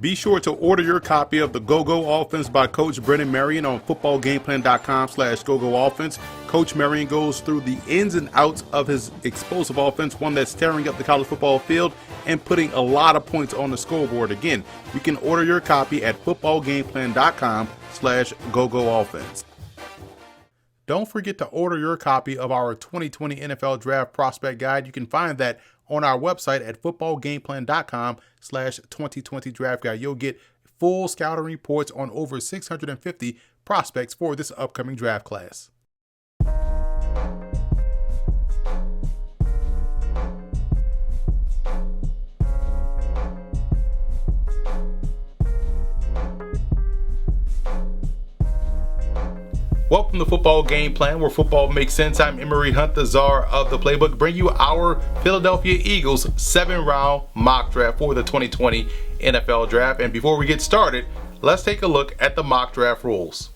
Be sure to order your copy of the Go-Go Offense by Coach Brennan Marion on footballgameplan.com/GoGoOffense. Coach Marion goes through the ins and outs of his explosive offense, one that's tearing up the college football field and putting a lot of points on the scoreboard. Again, you can order your copy at footballgameplan.com/GoGoOffense. Don't forget to order your copy of our 2020 NFL Draft Prospect Guide. You can find that on our website at footballgameplan.com/2020 draft guide. You'll get full scouting reports on over 650 prospects for this upcoming draft class. Welcome to Football Game Plan, where football makes sense. I'm Emery Hunt, the czar of the playbook, bring you our Philadelphia Eagles 7-round mock draft for the 2020 NFL Draft. And before we get started, let's take a look at the mock draft rules.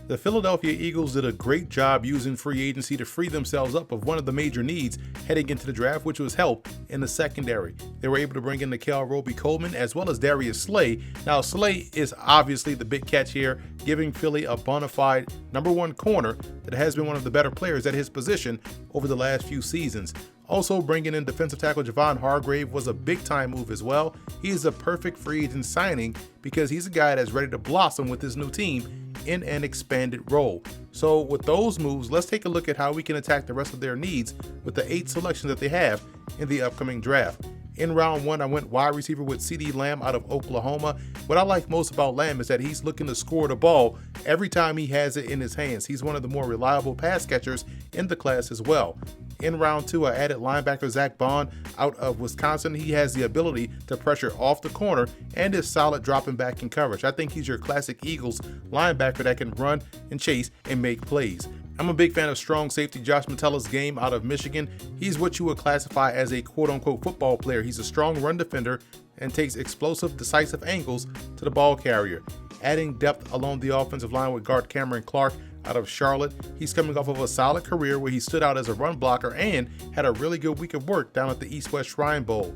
The Philadelphia Eagles did a great job using free agency to free themselves up of one of the major needs heading into the draft, which was help in the secondary. They were able to bring in Nickell Roby-Coleman as well as Darius Slay. Now, Slay is obviously the big catch here, giving Philly a bona fide number one corner that has been one of the better players at his position over the last few seasons. Also, bringing in defensive tackle Javon Hargrave was a big-time move as well. He is a perfect free agent signing because he's a guy that's ready to blossom with his new team in an expanded role. So with those moves, let's take a look at how we can attack the rest of their needs with the 8 selections that they have in the upcoming draft. In round 1, I went wide receiver with CeeDee Lamb out of Oklahoma. What I like most about Lamb is that he's looking to score the ball every time he has it in his hands. He's one of the more reliable pass catchers in the class as well. In round 2, I added linebacker Zach Bond out of Wisconsin. He has the ability to pressure off the corner and is solid dropping back in coverage. I think he's your classic Eagles linebacker that can run and chase and make plays. I'm a big fan of strong safety Josh Metellus Game out of Michigan. He's what you would classify as a quote-unquote football player. He's a strong run defender and takes explosive, decisive angles to the ball carrier. Adding depth along the offensive line with guard Cameron Clark out of Charlotte. He's coming off of a solid career where he stood out as a run blocker and had a really good week of work down at the East-West Shrine Bowl.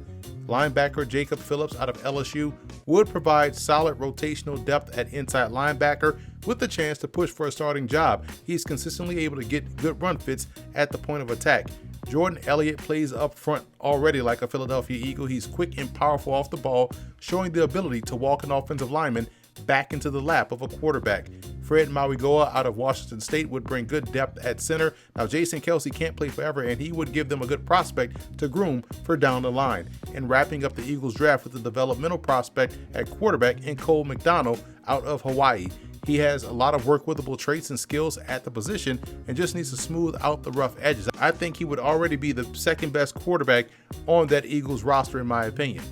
Linebacker Jacob Phillips out of LSU would provide solid rotational depth at inside linebacker with the chance to push for a starting job. He's consistently able to get good run fits at the point of attack. Jordan Elliott plays up front already like a Philadelphia Eagle. He's quick and powerful off the ball, showing the ability to walk an offensive lineman back into the lap of a quarterback. Fred Mauigoa out of Washington State would bring good depth at center. Now, Jason Kelce can't play forever, and he would give them a good prospect to groom for down the line. And wrapping up the Eagles draft with a developmental prospect at quarterback in Cole McDonald out of Hawaii. He has a lot of work-withable traits and skills at the position and just needs to smooth out the rough edges. I think he would already be the second best quarterback on that Eagles roster, in my opinion.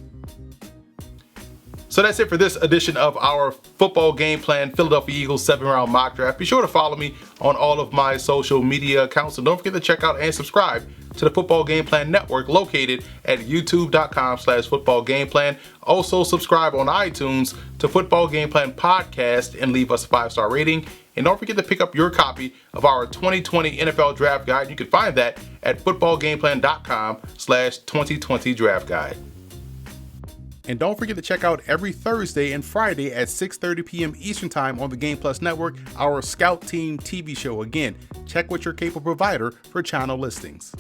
So that's it for this edition of our Football Game Plan Philadelphia Eagles 7-round mock draft. Be sure to follow me on all of my social media accounts. And don't forget to check out and subscribe to the Football Game Plan Network located at youtube.com/footballgameplan. Also subscribe on iTunes to Football Game Plan Podcast and leave us a 5-star rating. And don't forget to pick up your copy of our 2020 NFL Draft Guide. You can find that at footballgameplan.com/2020 draft guide. And don't forget to check out every Thursday and Friday at 6:30 p.m. Eastern Time on the Game Plus Network, our Scout Team TV show. Again, check with your cable provider for channel listings.